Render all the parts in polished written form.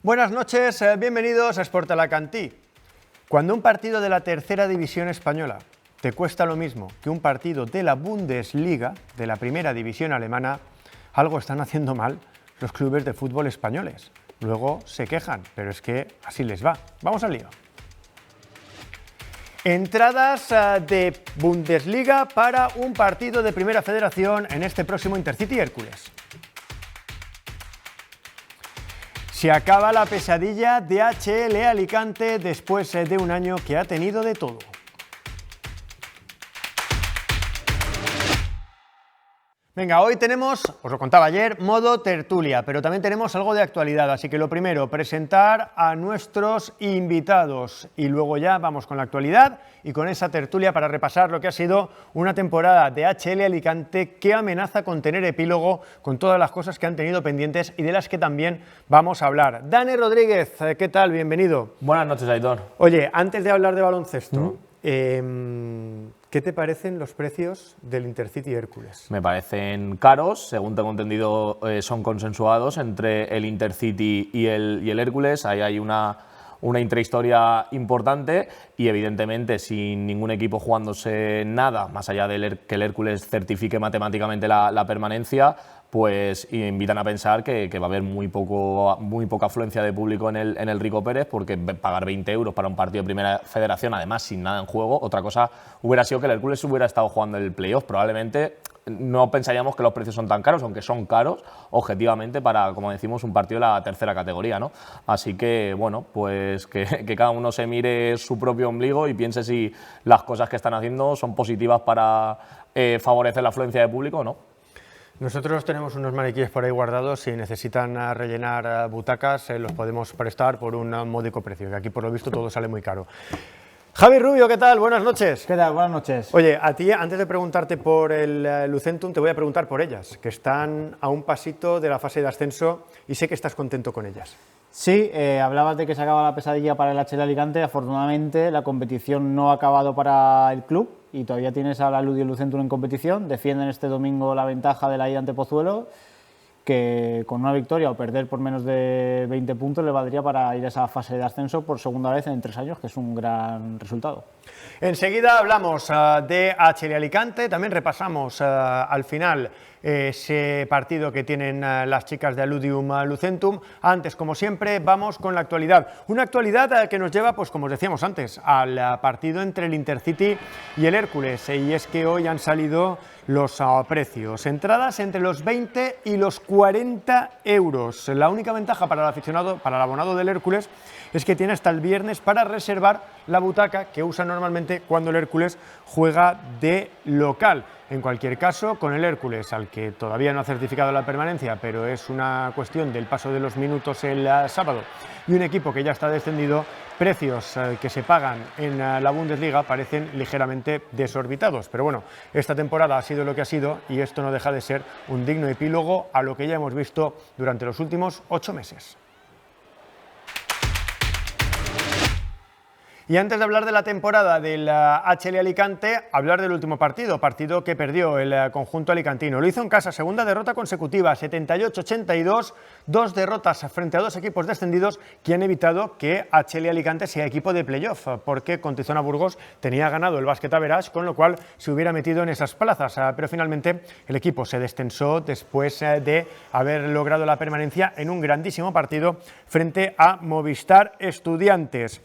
Buenas noches, bienvenidos a Sport Alacantí. Cuando un partido de la tercera división española te cuesta lo mismo que un partido de la Bundesliga, de la primera división alemana, algo están haciendo mal los clubes de fútbol españoles. Luego se quejan, pero es que así les va. Vamos al lío. Entradas de Bundesliga para un partido de Primera Federación en este próximo Intercity Hércules. Se acaba la pesadilla de HL Alicante después de un año que ha tenido de todo. Venga, hoy tenemos, os lo contaba ayer, modo tertulia, pero también tenemos algo de actualidad, así que lo primero, presentar a nuestros invitados y luego ya vamos con la actualidad y con esa tertulia para repasar lo que ha sido una temporada de HL Alicante que amenaza con tener epílogo con todas las cosas que han tenido pendientes y de las que también vamos a hablar. Dani Rodríguez, ¿qué tal? Bienvenido. Buenas noches, Aitor. Oye, antes de hablar de baloncesto, ¿qué te parecen los precios del Intercity Hércules? Me parecen caros, según tengo entendido son consensuados entre el Intercity y el Hércules. Ahí hay una intrahistoria importante y evidentemente sin ningún equipo jugándose nada, más allá de que el Hércules certifique matemáticamente la permanencia, pues invitan a pensar que va a haber muy poca afluencia de público en el Rico Pérez, porque pagar 20 euros para un partido de Primera Federación, además sin nada en juego, otra cosa hubiera sido que el Hércules hubiera estado jugando el playoff. Probablemente no pensaríamos que los precios son tan caros, aunque son caros objetivamente para, como decimos, un partido de la tercera categoría, ¿no? Así que, bueno, pues que cada uno se mire su propio ombligo y piense si las cosas que están haciendo son positivas para favorecer la afluencia de público o no. Nosotros tenemos unos maniquíes por ahí guardados, si necesitan rellenar butacas los podemos prestar por un módico precio, que aquí por lo visto todo sale muy caro. Javi Rubio, ¿qué tal? Buenas noches. ¿Qué tal? Buenas noches. Oye, a ti, antes de preguntarte por el Lucentum, te voy a preguntar por ellas, que están a un pasito de la fase de ascenso y sé que estás contento con ellas. Sí, hablabas de que se acaba la pesadilla para el HL Alicante. Afortunadamente, la competición no ha acabado para el club y todavía tienes a la Ludi y el Lucentum en competición. Defienden este domingo la ventaja de la ida ante Pozuelo, que con una victoria o perder por menos de 20 puntos le valdría para ir a esa fase de ascenso por segunda vez en 3 años, que es un gran resultado. Enseguida hablamos de HL Alicante, también repasamos al final ese partido que tienen las chicas de Aludium Lucentum. Antes, como siempre, vamos con la actualidad. Una actualidad que nos lleva, pues como os decíamos antes, al partido entre el Intercity y el Hércules. Y es que hoy han salido los precios. Entradas entre los 20 y los 40 euros. La única ventaja para el aficionado, para el abonado del Hércules, es que tiene hasta el viernes para reservar la butaca que usa normalmente cuando el Hércules juega de local. En cualquier caso, con el Hércules, al que todavía no ha certificado la permanencia, pero es una cuestión del paso de los minutos el sábado, y un equipo que ya está descendido, precios que se pagan en la Bundesliga parecen ligeramente desorbitados. Pero bueno, esta temporada ha sido lo que ha sido y esto no deja de ser un digno epílogo a lo que ya hemos visto durante los últimos 8 meses. Y antes de hablar de la temporada del HL Alicante, hablar del último partido que perdió el conjunto alicantino. Lo hizo en casa, segunda derrota consecutiva, 78-82, 2 derrotas frente a 2 equipos descendidos que han evitado que HL Alicante sea equipo de playoff, porque con Tizona Burgos tenía ganado el Básquet Average, con lo cual se hubiera metido en esas plazas, pero finalmente el equipo se descensó después de haber logrado la permanencia en un grandísimo partido frente a Movistar Estudiantes.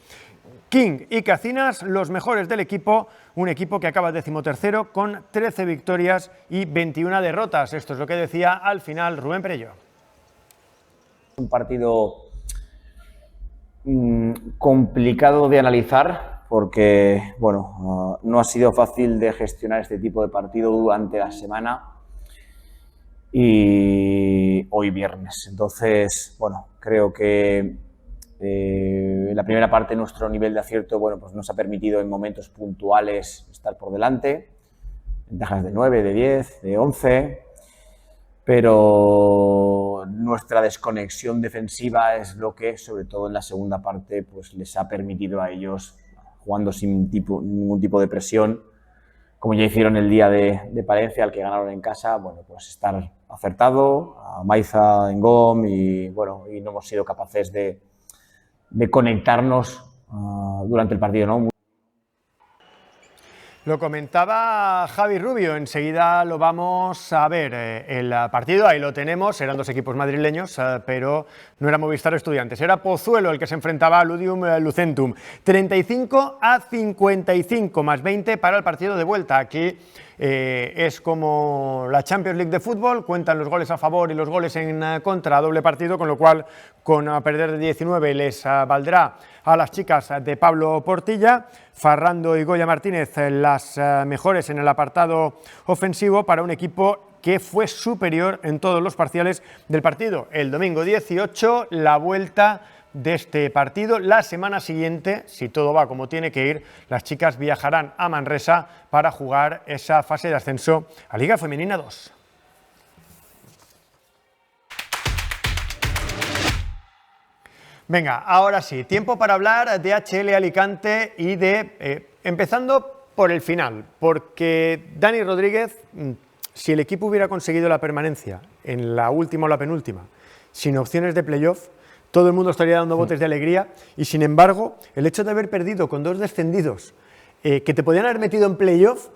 King y Cacinas, los mejores del equipo, un equipo que acaba 13º con 13 victorias y 21 derrotas. Esto es lo que decía al final Rubén Perello. Un partido complicado de analizar porque, bueno, no ha sido fácil de gestionar este tipo de partido durante la semana y hoy viernes. Entonces, bueno, creo que en la primera parte nuestro nivel de acierto, bueno, pues nos ha permitido en momentos puntuales estar por delante, ventajas de 9, de 10, de 11, pero nuestra desconexión defensiva es lo que, sobre todo en la segunda parte, pues les ha permitido a ellos, jugando sin ningún tipo de presión, como ya hicieron el día de Palencia, al que ganaron en casa, bueno, pues estar acertado, a Maiza en GOM y, bueno, y no hemos sido capaces de de conectarnos durante el partido, ¿no? Lo comentaba Javi Rubio, enseguida lo vamos a ver. El partido, ahí lo tenemos, eran dos equipos madrileños, pero no era Movistar Estudiantes, era Pozuelo el que se enfrentaba a Ludium Lucentum. 35-55, más 20 para el partido de vuelta. Aquí es como la Champions League de fútbol, cuentan los goles a favor y los goles en contra a doble partido, con lo cual con perder de 19 les valdrá a las chicas de Pablo Portilla. Farrando y Goya Martínez las mejores en el apartado ofensivo para un equipo que fue superior en todos los parciales del partido. El domingo 18, la vuelta de este partido. La semana siguiente, si todo va como tiene que ir, las chicas viajarán a Manresa para jugar esa fase de ascenso a Liga Femenina 2. Venga, ahora sí, tiempo para hablar de HL Alicante y de, empezando por el final, porque Dani Rodríguez, si el equipo hubiera conseguido la permanencia en la última o la penúltima, sin opciones de playoff, todo el mundo estaría dando botes de alegría y, sin embargo, el hecho de haber perdido con dos descendidos que te podían haber metido en playoff,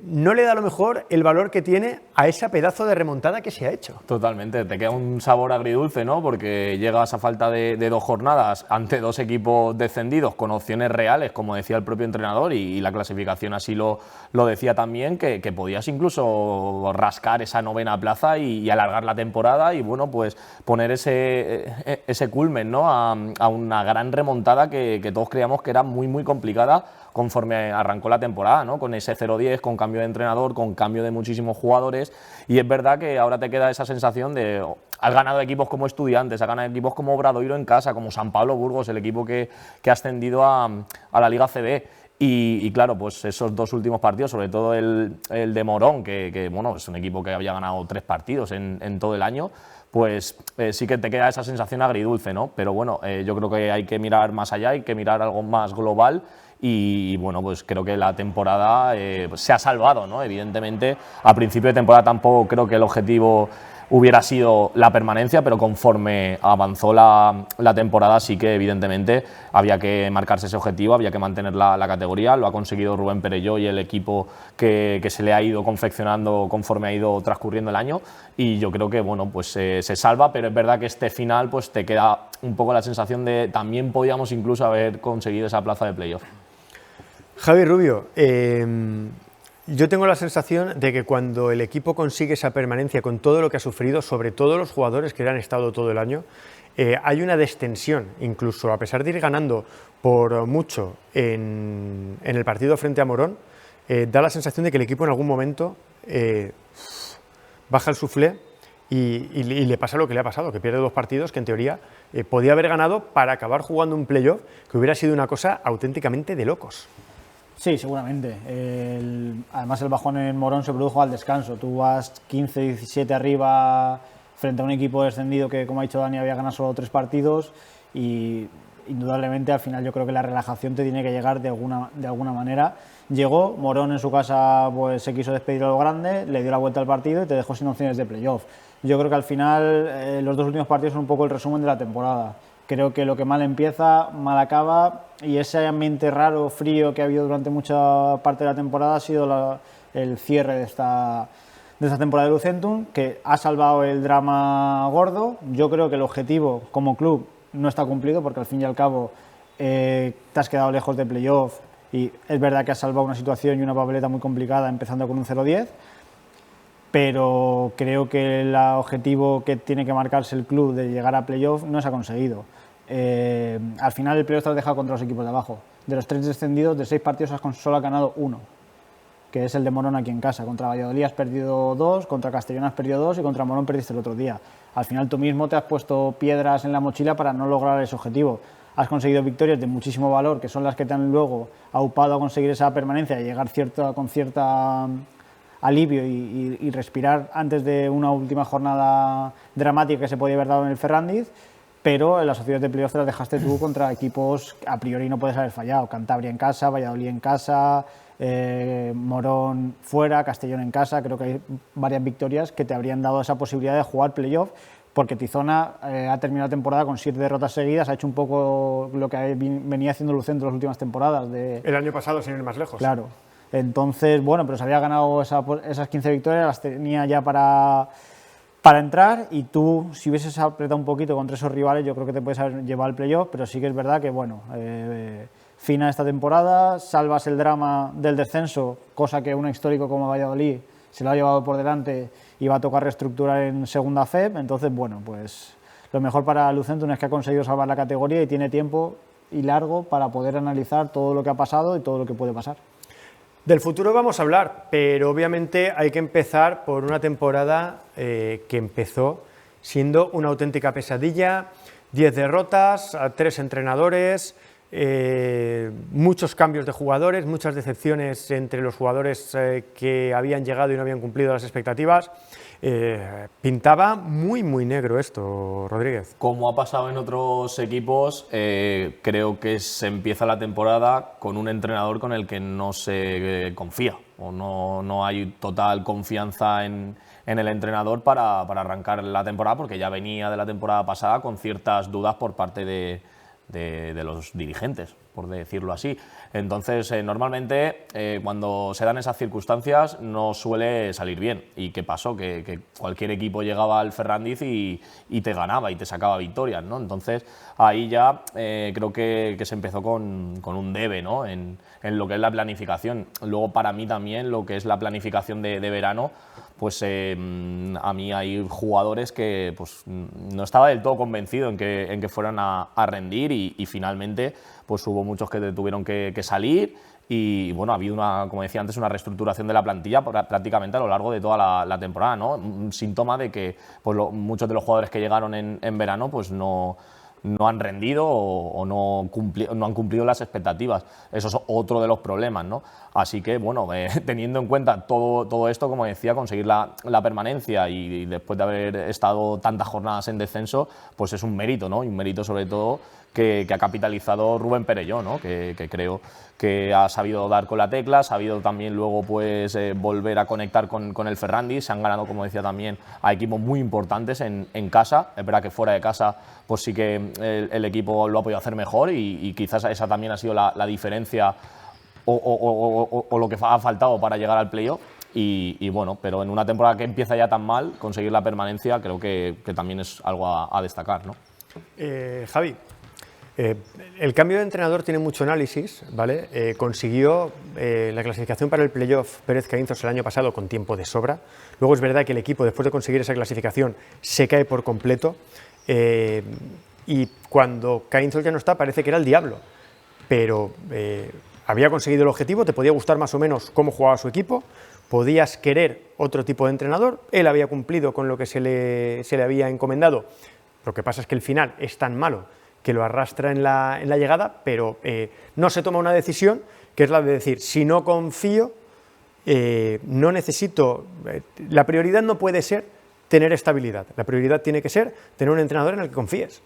no le da a lo mejor el valor que tiene a esa pedazo de remontada que se ha hecho. Totalmente, te queda un sabor agridulce, ¿no? Porque llegas a falta de 2 jornadas ante 2 equipos descendidos con opciones reales, como decía el propio entrenador, y la clasificación así lo decía también, que podías incluso rascar esa 9ª plaza y alargar la temporada y, bueno, pues poner ese culmen, ¿no? a una gran remontada que todos creíamos que era muy, muy complicada conforme arrancó la temporada, ¿no? Con ese 0-10, con cambio de entrenador, con cambio de muchísimos jugadores, y es verdad que ahora te queda esa sensación de has ganado equipos como Estudiantes, has ganado equipos como Obradoiro en casa, como San Pablo Burgos, el equipo que ha ascendido a la Liga CB. Y claro, pues esos 2 últimos partidos, sobre todo el de Morón, que bueno, es un equipo que había ganado 3 partidos en todo el año, pues sí que te queda esa sensación agridulce, ¿no? Pero bueno, yo creo que hay que mirar más allá, hay que mirar algo más global. Y bueno, pues creo que la temporada pues se ha salvado, ¿no? Evidentemente, a principio de temporada tampoco creo que el objetivo hubiera sido la permanencia, pero conforme avanzó la temporada sí que evidentemente había que marcarse ese objetivo, había que mantener la categoría. Lo ha conseguido Rubén Perelló y el equipo que se le ha ido confeccionando conforme ha ido transcurriendo el año, y yo creo que bueno, pues se salva, pero es verdad que este final pues te queda un poco la sensación de también podíamos incluso haber conseguido esa plaza de playoff. Javi Rubio, yo tengo la sensación de que cuando el equipo consigue esa permanencia con todo lo que ha sufrido, sobre todo los jugadores que han estado todo el año, hay una descensión, incluso a pesar de ir ganando por mucho en el partido frente a Morón, da la sensación de que el equipo en algún momento baja el suflé y le pasa lo que le ha pasado, que pierde 2 partidos que en teoría podía haber ganado para acabar jugando un playoff que hubiera sido una cosa auténticamente de locos. Sí, seguramente. Además, el bajón en Morón se produjo al descanso. Tú vas 15-17 arriba frente a un equipo descendido que, como ha dicho Dani, había ganado solo 3 partidos y indudablemente al final yo creo que la relajación te tiene que llegar de alguna manera. Llegó, Morón en su casa pues se quiso despedir a lo grande, le dio la vuelta al partido y te dejó sin opciones de playoff. Yo creo que al final los 2 últimos partidos son un poco el resumen de la temporada. Creo que lo que mal empieza, mal acaba, y ese ambiente raro, frío que ha habido durante mucha parte de la temporada ha sido el cierre de esta temporada de Lucentum, que ha salvado el drama gordo. Yo creo que el objetivo como club no está cumplido, porque al fin y al cabo te has quedado lejos de playoff, y es verdad que has salvado una situación y una papeleta muy complicada empezando con un 0-10, pero creo que el objetivo que tiene que marcarse el club de llegar a playoff no se ha conseguido. Al final el playoff te lo has dejado contra los equipos de abajo. De los 3 descendidos, de 6 partidos solo has ganado 1, que es el de Morón aquí en casa. Contra Valladolid has perdido 2, contra Castellón has perdido 2 y contra Morón perdiste el otro día. Al final tú mismo te has puesto piedras en la mochila para no lograr ese objetivo. Has conseguido victorias de muchísimo valor, que son las que te han luego aupado a conseguir esa permanencia y llegar con cierta alivio y respirar antes de una última jornada dramática que se podía haber dado en el Ferrandiz, pero en las opciones de playoff te las dejaste tú contra equipos que a priori no puedes haber fallado. Cantabria en casa, Valladolid en casa, Morón fuera, Castellón en casa. Creo que hay varias victorias que te habrían dado esa posibilidad de jugar playoff, porque Tizona ha terminado la temporada con 7 derrotas seguidas, ha hecho un poco lo que venía haciendo Lucentro las últimas temporadas. El año pasado, sin ir más lejos. Claro. Entonces, bueno, pero se había ganado esas 15 victorias, las tenía ya para entrar, y tú, si hubieses apretado un poquito contra esos rivales, yo creo que te puedes haber llevado al playoff, pero sí que es verdad que, bueno, fina esta temporada, salvas el drama del descenso, cosa que un histórico como Valladolid se lo ha llevado por delante y va a tocar reestructurar en segunda FEP. Entonces, bueno, pues lo mejor para Lucentum es que ha conseguido salvar la categoría y tiene tiempo y largo para poder analizar todo lo que ha pasado y todo lo que puede pasar. Del futuro vamos a hablar, pero obviamente hay que empezar por una temporada que empezó siendo una auténtica pesadilla, 10 derrotas, 3 entrenadores, muchos cambios de jugadores, muchas decepciones entre los jugadores que habían llegado y no habían cumplido las expectativas. Pintaba muy negro esto, Rodríguez. Como ha pasado en otros equipos, creo que se empieza la temporada con un entrenador con el que no se confía, o no hay total confianza en el entrenador para arrancar la temporada, porque ya venía de la temporada pasada con ciertas dudas por parte de los dirigentes, por decirlo así. Entonces, normalmente, cuando se dan esas circunstancias, no suele salir bien. ¿Y qué pasó? Que cualquier equipo llegaba al Ferrandiz y te ganaba y te sacaba victorias, ¿no? Entonces, ahí ya creo que se empezó con un debe, ¿no? En lo que es la planificación. Luego, para mí también, lo que es la planificación de verano, pues a mí hay jugadores que pues, no estaba del todo convencido en que fueran a rendir, y finalmente pues hubo muchos que tuvieron que salir, y bueno, ha habido como decía antes, una reestructuración de la plantilla prácticamente a lo largo de toda la temporada, ¿no? Un síntoma de que pues, muchos de los jugadores que llegaron en verano pues no han rendido o no han cumplido las expectativas. Eso es otro de los problemas, ¿no? Así que, bueno, teniendo en cuenta todo esto, como decía, conseguir la permanencia y después de haber estado tantas jornadas en descenso, pues es un mérito, ¿no? Y un mérito sobre todo que ha capitalizado Rubén Perelló, ¿no? Que creo que ha sabido dar con la tecla, ha sabido también luego pues, volver a conectar con el Ferrandiz. Se han ganado, como decía también, a equipos muy importantes en casa. Es verdad que fuera de casa pues sí que el equipo lo ha podido hacer mejor, y quizás esa también ha sido la diferencia o lo que ha faltado para llegar al playoff. Y bueno, pero en una temporada que empieza ya tan mal, conseguir la permanencia creo que también es algo a destacar, ¿no? Javi, el cambio de entrenador tiene mucho análisis, ¿vale? Consiguió la clasificación para el playoff Pérez Caínzos el año pasado con tiempo de sobra. Luego es verdad que el equipo, después de conseguir esa clasificación, se cae por completo, y cuando Caínzos ya no está, parece que era el diablo, pero había conseguido el objetivo, te podía gustar más o menos cómo jugaba su equipo, podías querer otro tipo de entrenador, él había cumplido con lo que se le había encomendado. Lo que pasa es que el final es tan malo que lo arrastra en la llegada, pero no se toma una decisión, que es la de decir, si no confío, no necesito, la prioridad no puede ser tener estabilidad, la prioridad tiene que ser tener un entrenador en el que confíes.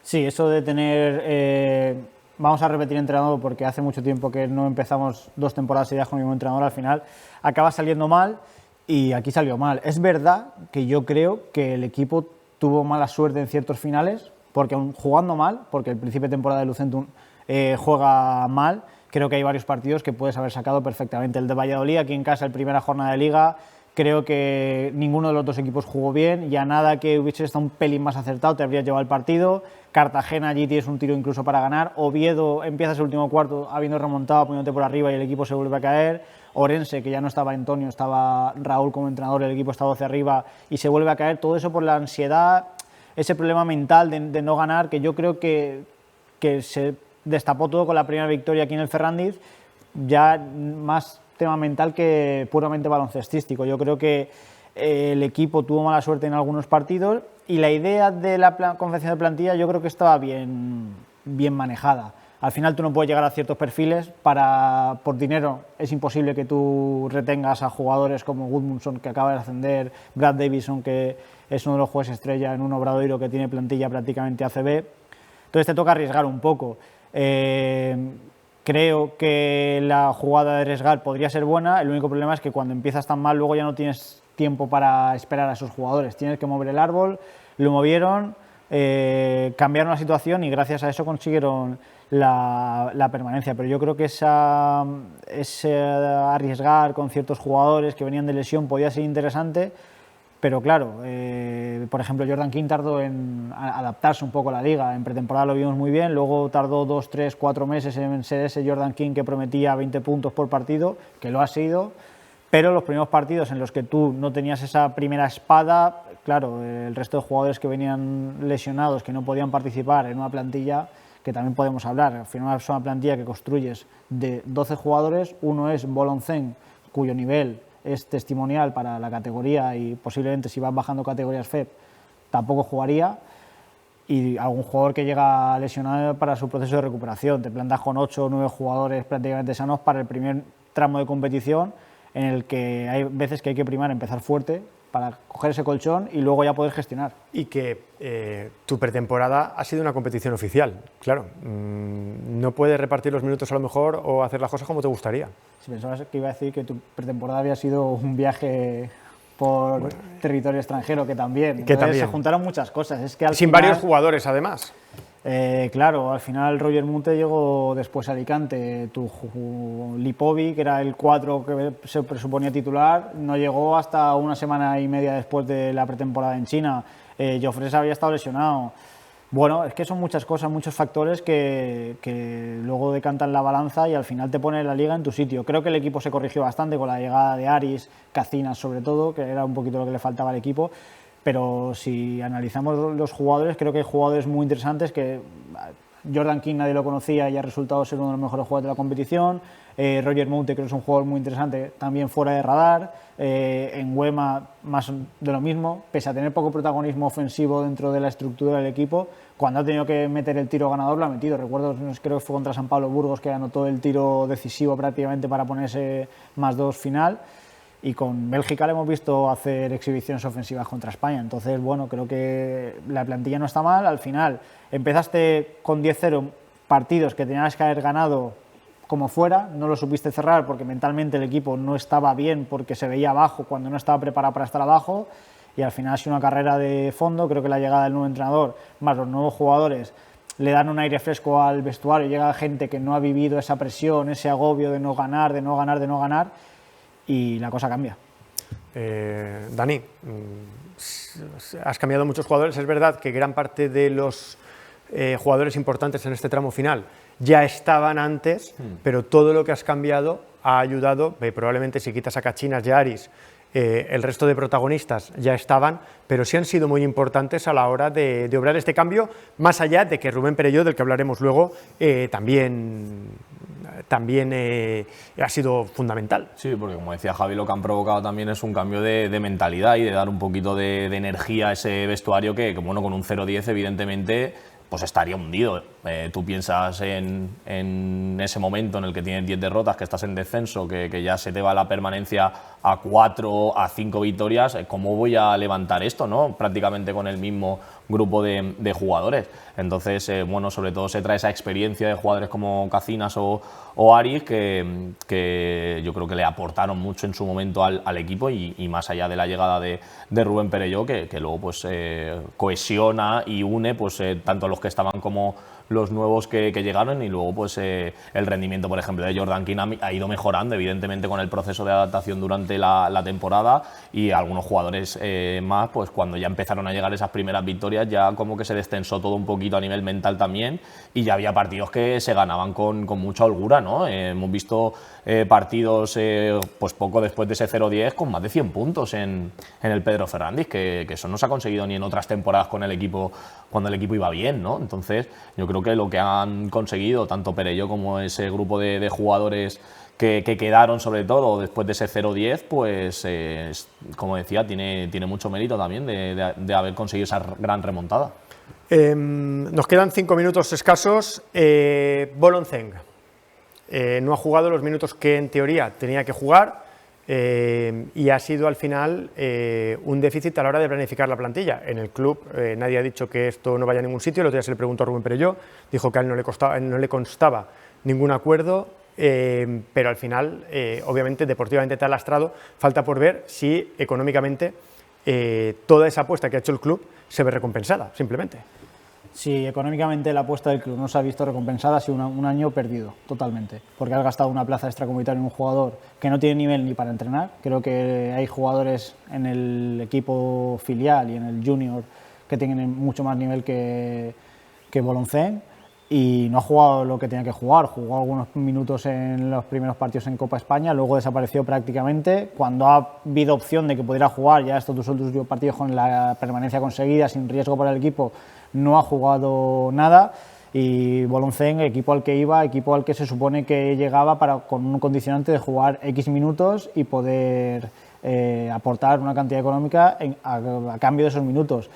Sí, eso de tener, vamos a repetir entrenador porque hace mucho tiempo que no empezamos 2 temporadas seguidas con el mismo entrenador, al final acaba saliendo mal, y aquí salió mal. Es verdad que yo creo que el equipo tuvo mala suerte en ciertos finales, porque aun jugando mal, porque el principio de temporada de Lucentum juega mal, creo que hay varios partidos que puedes haber sacado perfectamente. El de Valladolid, aquí en casa, el primera jornada de Liga, creo que ninguno de los dos equipos jugó bien, y a nada que hubiese estado un pelín más acertado te habrías llevado el partido. Cartagena, allí tienes un tiro incluso para ganar. Oviedo, empiezas el último cuarto habiendo remontado, poniéndote por arriba, y el equipo se vuelve a caer. Orense, que ya no estaba Antonio, estaba Raúl como entrenador, el equipo estaba hacia arriba y se vuelve a caer. Todo eso por la ansiedad, ese problema mental de no ganar, que yo creo que se destapó todo con la primera victoria aquí en el Ferrandiz, ya más tema mental que puramente baloncestístico. Yo creo que el equipo tuvo mala suerte en algunos partidos, y la idea de la confección de plantilla yo creo que estaba bien manejada. Al final tú no puedes llegar a ciertos perfiles, por dinero es imposible que tú retengas a jugadores como Gudmundsson, que acaba de ascender, Brad Davison, que es uno de los jugadores estrella en un Obradoiro que tiene plantilla prácticamente ACB. Entonces te toca arriesgar un poco. Creo que la jugada de arriesgar podría ser buena, el único problema es que cuando empiezas tan mal luego ya no tienes tiempo para esperar a esos jugadores, tienes que mover el árbol. lo movieron, cambiaron la situación y gracias a eso consiguieron la permanencia. Pero yo creo que ese arriesgar con ciertos jugadores que venían de lesión podía ser interesante, pero claro, por ejemplo, Jordan King tardó en adaptarse un poco a la liga. En pretemporada lo vimos muy bien, luego tardó 2, 3, 4 meses en ser ese Jordan King que prometía 20 puntos por partido, que lo ha sido, pero los primeros partidos en los que tú no tenías esa primera espada, claro, el resto de jugadores que venían lesionados, que no podían participar en una plantilla, que también podemos hablar, al final es una plantilla que construyes de 12 jugadores, uno es Voloncén, cuyo nivel es testimonial para la categoría y posiblemente si van bajando categorías FEP tampoco jugaría, y algún jugador que llega lesionado para su proceso de recuperación. Te plantas con 8 o 9 jugadores prácticamente sanos para el primer tramo de competición, en el que hay veces que hay que primar empezar fuerte para coger ese colchón y luego ya poder gestionar. Y que tu pretemporada ha sido una competición oficial, claro. No puedes repartir los minutos a lo mejor o hacer las cosas como te gustaría. Si pensabas que iba a decir que tu pretemporada había sido un viaje por territorio extranjero, que también. Entonces, se juntaron muchas cosas. Es que sin varios jugadores, además. Claro, al final Roger Munte llegó después a Alicante. Lipovi, que era el 4 que se presuponía titular, no llegó hasta una semana y media después de la pretemporada en China. Jofres había estado lesionado. Bueno, es que son muchas cosas, muchos factores que luego decantan la balanza y al final te pone la liga en tu sitio. Creo que el equipo se corrigió bastante con la llegada de Aris, Cacinas sobre todo, que era un poquito lo que le faltaba al equipo. Pero si analizamos los jugadores, creo que hay jugadores muy interesantes que Jordan King nadie lo conocía y ha resultado ser uno de los mejores jugadores de la competición. Roger Moute creo que es un jugador muy interesante, también fuera de radar. En Huema más de lo mismo, pese a tener poco protagonismo ofensivo dentro de la estructura del equipo, cuando ha tenido que meter el tiro ganador lo ha metido. Recuerdo, creo que fue contra San Pablo Burgos que anotó el tiro decisivo prácticamente para ponerse +2 final. Y con Bélgica le hemos visto hacer exhibiciones ofensivas contra España. Entonces, bueno, creo que la plantilla no está mal. Al final, empezaste con 10-0 partidos que tenías que haber ganado como fuera, no lo supiste cerrar porque mentalmente el equipo no estaba bien, porque se veía abajo cuando no estaba preparado para estar abajo, y al final ha sido una carrera de fondo. Creo que la llegada del nuevo entrenador, más los nuevos jugadores, le dan un aire fresco al vestuario. Llega gente que no ha vivido esa presión, ese agobio de no ganar, de no ganar, de no ganar, y la cosa cambia. Dani, has cambiado muchos jugadores. Es verdad que gran parte de los jugadores importantes en este tramo final ya estaban antes, pero todo lo que has cambiado ha ayudado. Probablemente si quitas a Cachinas y a Aris, el resto de protagonistas ya estaban, pero sí han sido muy importantes a la hora de obrar este cambio, más allá de que Rubén Perelló, del que hablaremos luego, también ha sido fundamental. Sí, porque como decía Javi, lo que han provocado también es un cambio de mentalidad y de dar un poquito de energía a ese vestuario que bueno, con un 0-10 evidentemente pues estaría hundido. Tú piensas en ese momento en el que tienes 10 derrotas, que estás en descenso, que ya se te va la permanencia a 4, a 5 victorias, ¿cómo voy a levantar esto, no? Prácticamente con el mismo grupo de jugadores. Entonces, bueno, sobre todo se trae esa experiencia de jugadores como Cacinas o Aris, que yo creo que le aportaron mucho en su momento al equipo y más allá de la llegada de Rubén Perelló, que luego pues cohesiona y une pues tanto a los que estaban como los nuevos que llegaron, y luego pues el rendimiento, por ejemplo, de Jordan King ha ido mejorando evidentemente con el proceso de adaptación durante la temporada, y algunos jugadores más, pues cuando ya empezaron a llegar esas primeras victorias ya como que se destensó todo un poquito a nivel mental también, y ya había partidos que se ganaban con mucha holgura, ¿no? Hemos visto partidos pues poco después de ese 0-10 con más de 100 puntos en el Pedro Ferrandis, que eso no se ha conseguido ni en otras temporadas con el equipo, cuando el equipo iba bien, ¿no? Entonces yo creo que lo que han conseguido tanto Perelló como ese grupo de jugadores que quedaron, sobre todo después de ese 0-10, pues como decía, tiene mucho mérito también de haber conseguido esa gran remontada. Nos quedan 5 minutos escasos. Voloncén no ha jugado los minutos que en teoría tenía que jugar, y ha sido al final un déficit a la hora de planificar la plantilla. En el club nadie ha dicho que esto no vaya a ningún sitio. El otro día se le preguntó a Rubén Perelló, dijo que a él no le constaba ningún acuerdo, pero al final obviamente deportivamente te ha lastrado. Falta por ver si económicamente toda esa apuesta que ha hecho el club se ve recompensada, simplemente. Si económicamente la apuesta del club no se ha visto recompensada, ha sido un año perdido, totalmente. Porque has gastado una plaza extracomunitaria en un jugador que no tiene nivel ni para entrenar. Creo que hay jugadores en el equipo filial y en el junior que tienen mucho más nivel que Valenciennes, y no ha jugado lo que tenía que jugar. Jugó algunos minutos en los primeros partidos en Copa España, luego desapareció prácticamente. Cuando ha habido opción de que pudiera jugar ya estos últimos partidos con la permanencia conseguida, sin riesgo para el equipo, no ha jugado nada. Y Valenciennes, equipo al que iba, equipo al que se supone que llegaba con un condicionante de jugar X minutos y poder aportar una cantidad económica a cambio de esos minutos.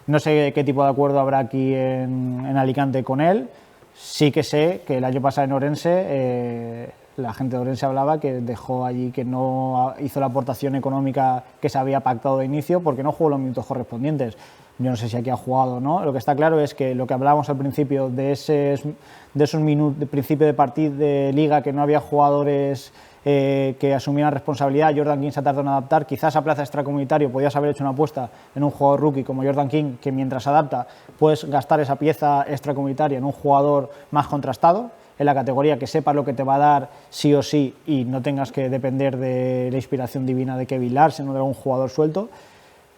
No sé qué tipo de acuerdo habrá aquí en Alicante con él. Sí que sé que el año pasado en Orense, la gente de Orense hablaba que dejó allí, que no hizo la aportación económica que se había pactado de inicio porque no jugó los minutos correspondientes. Yo no sé si aquí ha jugado o no. Lo que está claro es que lo que hablábamos al principio de esos minutos de principio de partido de liga, que no había jugadores que asumieran responsabilidad. Jordan King se ha tardado en adaptar. Quizás a plaza extracomunitario podías haber hecho una apuesta en un jugador rookie como Jordan King, que mientras adapta puedes gastar esa pieza extracomunitaria en un jugador más contrastado, en la categoría, que sepas lo que te va a dar sí o sí y no tengas que depender de la inspiración divina de Kevin Larsen o de algún jugador suelto.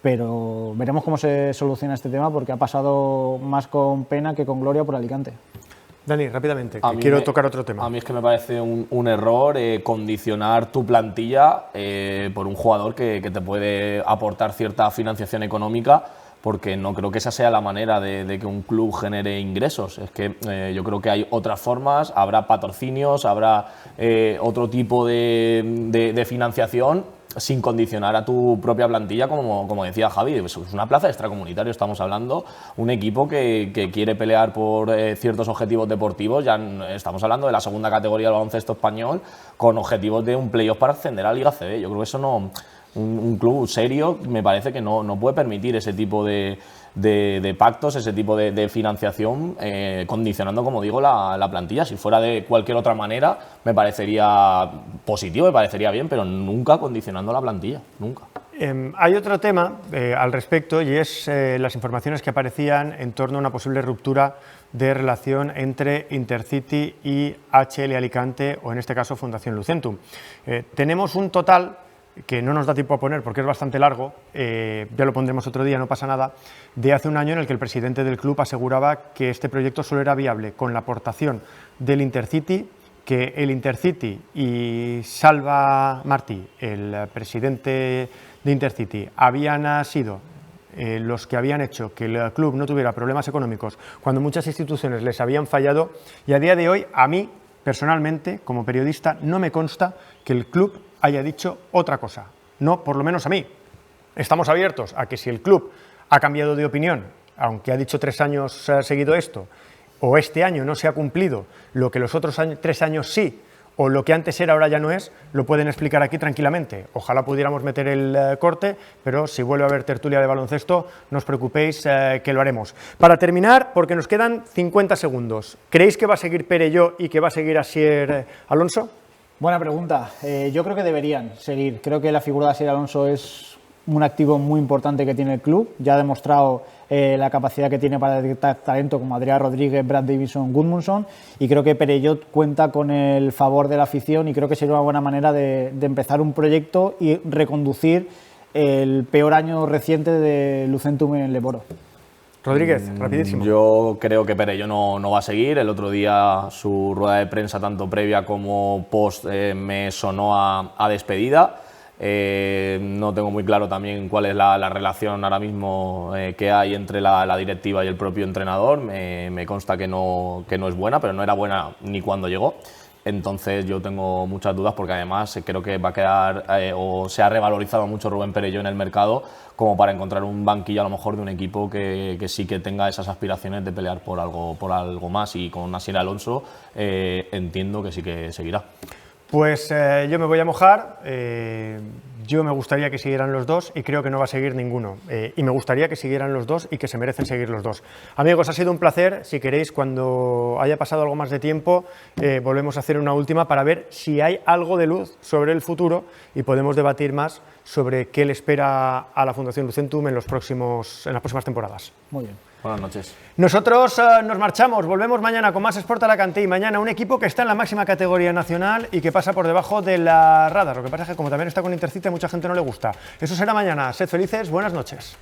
Pero veremos cómo se soluciona este tema, porque ha pasado más con pena que con gloria por Alicante. Dani, rápidamente, que quiero tocar otro tema. A mí es que me parece un error condicionar tu plantilla por un jugador que te puede aportar cierta financiación económica, porque no creo que esa sea la manera de que un club genere ingresos. Es que yo creo que hay otras formas, habrá patrocinios, habrá otro tipo de financiación sin condicionar a tu propia plantilla, como decía Javi. Es una plaza de extracomunitario, estamos hablando, un equipo que quiere pelear por ciertos objetivos deportivos. Ya estamos hablando de la segunda categoría del baloncesto español, con objetivos de un playoff para ascender a Liga CB. Yo creo que eso no... Un club serio me parece que no puede permitir ese tipo de pactos, ese tipo de financiación, condicionando, como digo, la plantilla. Si fuera de cualquier otra manera, me parecería positivo, me parecería bien, pero nunca condicionando la plantilla, nunca. Hay otro tema al respecto, y es las informaciones que aparecían en torno a una posible ruptura de relación entre Intercity y HL Alicante, o en este caso Fundación Lucentum. Tenemos un total que no nos da tiempo a poner porque es bastante largo, ya lo pondremos otro día, no pasa nada, de hace un año en el que el presidente del club aseguraba que este proyecto solo era viable con la aportación del Intercity, que el Intercity y Salva Martí, el presidente de Intercity, habían sido los que habían hecho que el club no tuviera problemas económicos cuando muchas instituciones les habían fallado, y a día de hoy, a mí, personalmente, como periodista, no me consta que el club haya dicho otra cosa, no, por lo menos a mí. Estamos abiertos a que si el club ha cambiado de opinión, aunque ha dicho 3 años seguido esto, o este año no se ha cumplido lo que los otros 3 años sí, o lo que antes era ahora ya no es, lo pueden explicar aquí tranquilamente. Ojalá pudiéramos meter el corte, pero si vuelve a haber tertulia de baloncesto, no os preocupéis, que lo haremos. Para terminar, porque nos quedan 50 segundos, ¿creéis que va a seguir Perelló y que va a seguir Asier Alonso? Buena pregunta. Yo creo que deberían seguir. Creo que la figura de Asier Alonso es un activo muy importante que tiene el club. Ya ha demostrado la capacidad que tiene para detectar talento como Adrián Rodríguez, Brad Davidson, Gudmundsson, y creo que Perelló cuenta con el favor de la afición, y creo que sería una buena manera de empezar un proyecto y reconducir el peor año reciente de Lucentum en Leboro. Rodríguez, rapidísimo. Yo creo que Perelló no va a seguir. El otro día su rueda de prensa, tanto previa como post, me sonó a despedida. No tengo muy claro también cuál es la relación ahora mismo que hay entre la directiva y el propio entrenador. Me consta que no es buena, pero no era buena ni cuando llegó. Entonces yo tengo muchas dudas, porque además creo que va a quedar o se ha revalorizado mucho Rubén Perelló en el mercado como para encontrar un banquillo a lo mejor de un equipo que sí que tenga esas aspiraciones de pelear por algo más, y con Asier Alonso entiendo que sí que seguirá. Pues yo me voy a mojar, Yo me gustaría que siguieran los dos y creo que no va a seguir ninguno. Y me gustaría que siguieran los dos y que se merecen seguir los dos. Amigos, ha sido un placer. Si queréis, cuando haya pasado algo más de tiempo, volvemos a hacer una última para ver si hay algo de luz sobre el futuro y podemos debatir más sobre qué le espera a la Fundación Lucentum en las próximas temporadas. Muy bien. Buenas noches. Nosotros nos marchamos, volvemos mañana con más Sport Alacantí. Mañana un equipo que está en la máxima categoría nacional y que pasa por debajo de la radar. Lo que pasa es que como también está con Intercity, a mucha gente no le gusta. Eso será mañana. Sed felices, buenas noches.